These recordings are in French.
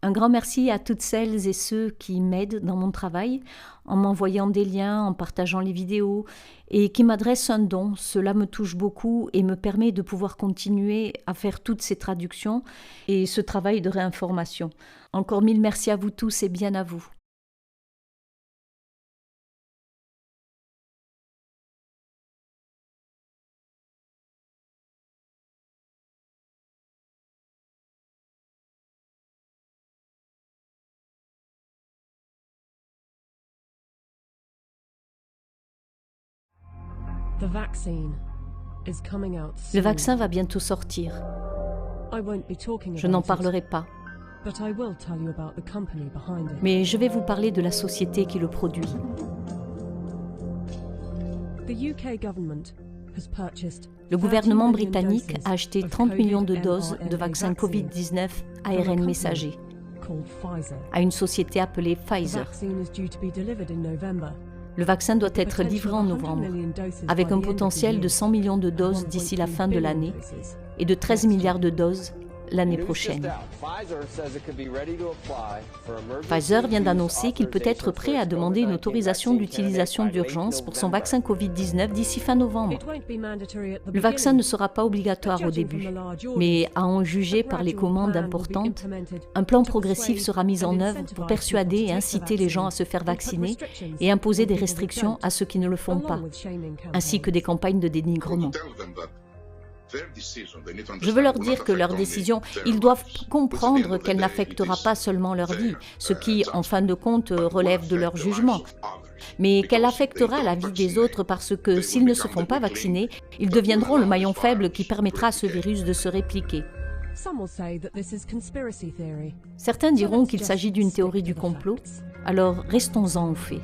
Un grand merci à toutes celles et ceux qui m'aident dans mon travail, en m'envoyant des liens, en partageant les vidéos, et qui m'adressent un don. Cela me touche beaucoup et me permet de pouvoir continuer à faire toutes ces traductions et ce travail de réinformation. Encore mille merci à vous tous et bien à vous. Le vaccin va bientôt sortir. Je n'en parlerai pas. Mais je vais vous parler de la société qui le produit. Le gouvernement britannique a acheté 30 millions de doses de vaccin Covid-19 ARN messager à une société appelée Pfizer. Le vaccin doit être livré en novembre, avec un potentiel de 100 millions de doses d'ici la fin de l'année et de 13 milliards de doses l'année prochaine. Pfizer vient d'annoncer qu'il peut être prêt à demander une autorisation d'utilisation d'urgence pour son vaccin Covid-19 d'ici fin novembre. Le vaccin ne sera pas obligatoire au début, mais à en juger par les commandes importantes, un plan progressif sera mis en œuvre pour persuader et inciter les gens à se faire vacciner et imposer des restrictions à ceux qui ne le font pas, ainsi que des campagnes de dénigrement. Je veux leur dire que leur décision, ils doivent comprendre qu'elle n'affectera pas seulement leur vie, ce qui, en fin de compte, relève de leur jugement, mais qu'elle affectera la vie des autres parce que s'ils ne se font pas vacciner, ils deviendront le maillon faible qui permettra à ce virus de se répliquer. Certains diront qu'il s'agit d'une théorie du complot, alors restons-en aux faits.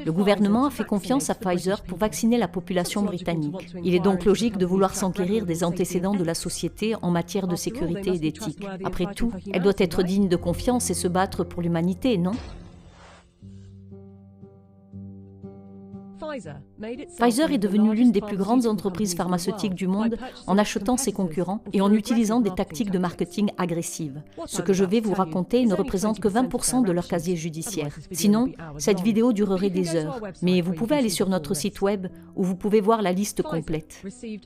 Le gouvernement a fait confiance à Pfizer pour vacciner la population britannique. Il est donc logique de vouloir s'enquérir des antécédents de la société en matière de sécurité et d'éthique. Après tout, elle doit être digne de confiance et se battre pour l'humanité, non ? Pfizer est devenue l'une des plus grandes entreprises pharmaceutiques du monde en achetant ses concurrents et en utilisant des tactiques de marketing agressives. Ce que je vais vous raconter ne représente que 20% de leur casier judiciaire. Sinon, cette vidéo durerait des heures. Mais vous pouvez aller sur notre site web où vous pouvez voir la liste complète.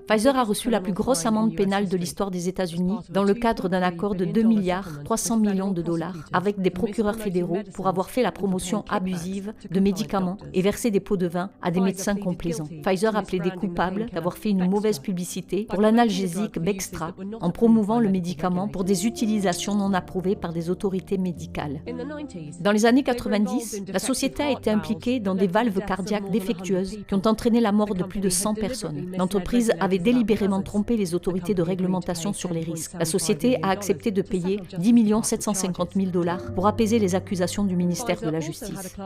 Pfizer a reçu la plus grosse amende pénale de l'histoire des États-Unis dans le cadre d'un accord de 2 milliards 300 millions de dollars avec des procureurs fédéraux pour avoir fait la promotion abusive de médicaments et versé des pots de vin à des médecins complaisants. Pfizer a plaidé coupable d'avoir fait une mauvaise publicité pour l'analgésique Bextra en promouvant le médicament pour des utilisations non approuvées par des autorités médicales. Dans les années 90, la société a été impliquée dans des valves cardiaques défectueuses qui ont entraîné la mort de plus de 100 personnes. L'entreprise avait délibérément trompé les autorités de réglementation sur les risques. La société a accepté de payer 10 750 000 $ pour apaiser les accusations du ministère de la Justice.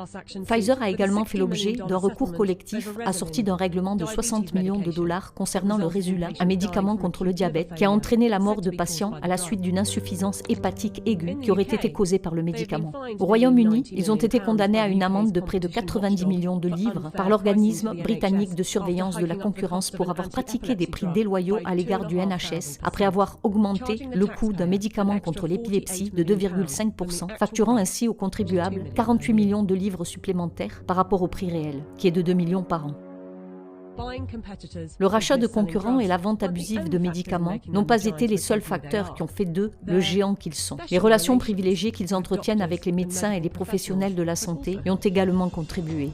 Pfizer a également fait l'objet d'un recours collectif assorti d'un règlement de 60 millions de dollars concernant le Résulin, un médicament contre le diabète qui a entraîné la mort de patients à la suite d'une insuffisance hépatique aiguë qui aurait été causée par le médicament. Au Royaume-Uni, ils ont été condamnés à une amende de près de 90 millions de livres par l'organisme britannique de surveillance de la concurrence pour avoir pratiqué des prix déloyaux à l'égard du NHS après avoir augmenté le coût d'un médicament contre l'épilepsie de 2,5%, facturant ainsi aux contribuables 48 millions de livres supplémentaires par rapport au prix réel, qui est de 2 millions par an. Le rachat de concurrents et la vente abusive de médicaments n'ont pas été les seuls facteurs qui ont fait d'eux le géant qu'ils sont. Les relations privilégiées qu'ils entretiennent avec les médecins et les professionnels de la santé y ont également contribué.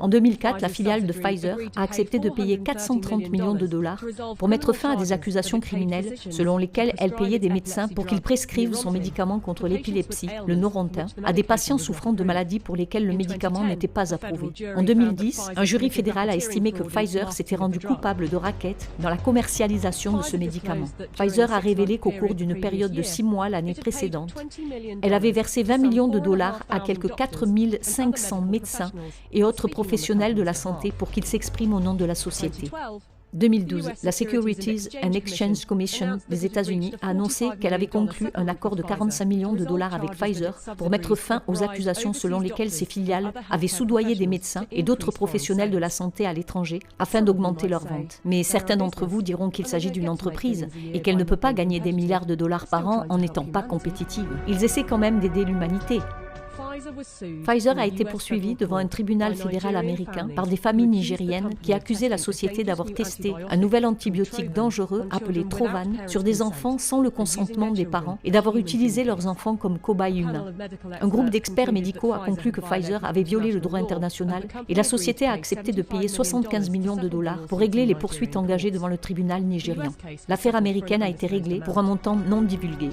En 2004, la filiale de Pfizer a accepté de payer 430 millions de dollars pour mettre fin à des accusations criminelles selon lesquelles elle payait des médecins pour qu'ils prescrivent son médicament contre l'épilepsie, le Norontin, à des patients souffrant de maladies pour lesquelles le médicament n'était pas approuvé. En 2010, un jury fédéral a estimé que Pfizer s'était rendu coupable de racket dans la commercialisation de ce médicament. Pfizer a révélé qu'au cours d'une période de 6 mois l'année précédente, elle avait versé 20 millions de dollars à quelques 4 500 médecins et autres professionnels de la santé pour qu'ils s'expriment au nom de la société. 2012, la Securities and Exchange Commission des États-Unis a annoncé qu'elle avait conclu un accord de 45 millions de dollars avec Pfizer pour mettre fin aux accusations selon lesquelles ses filiales avaient soudoyé des médecins et d'autres professionnels de la santé à l'étranger afin d'augmenter leurs ventes. Mais certains d'entre vous diront qu'il s'agit d'une entreprise et qu'elle ne peut pas gagner des milliards de dollars par an en n'étant pas compétitive. Ils essaient quand même d'aider l'humanité. Pfizer a été poursuivi devant un tribunal fédéral américain par des familles nigériennes qui accusaient la société d'avoir testé un nouvel antibiotique dangereux appelé Trovan sur des enfants sans le consentement des parents et d'avoir utilisé leurs enfants comme cobayes humains. Un groupe d'experts médicaux a conclu que Pfizer avait violé le droit international et la société a accepté de payer 75 millions de dollars pour régler les poursuites engagées devant le tribunal nigérian. L'affaire américaine a été réglée pour un montant non divulgué.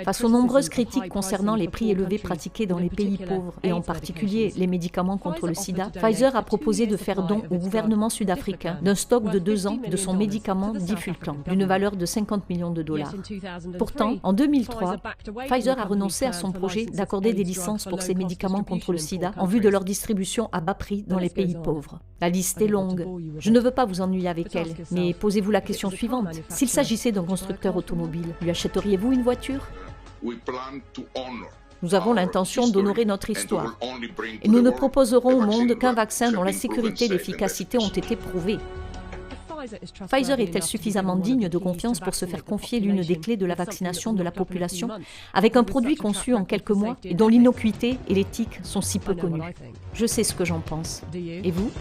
Face aux nombreuses critiques concernant les prix élevés pratiqués dans les pays pauvres et en particulier les médicaments contre le sida, Pfizer a proposé de faire don au gouvernement sud-africain d'un stock de 2 ans de son médicament Difulcan, d'une valeur de 50 millions de dollars. Pourtant, en 2003, Pfizer a renoncé à son projet d'accorder des licences pour ses médicaments contre le sida en vue de leur distribution à bas prix dans les pays pauvres. La liste est longue. Je ne veux pas vous ennuyer avec elle, mais posez-vous la question suivante. S'il s'agissait d'un constructeur automobile, lui achèteriez-vous une voiture? Nous avons l'intention d'honorer notre histoire et nous ne proposerons au monde qu'un vaccin dont la sécurité et l'efficacité ont été prouvées. Pfizer est-elle suffisamment digne de confiance pour se faire confier l'une des clés de la vaccination de la population avec un produit conçu en quelques mois et dont l'innocuité et l'éthique sont si peu connues? Je sais ce que j'en pense. Et vous?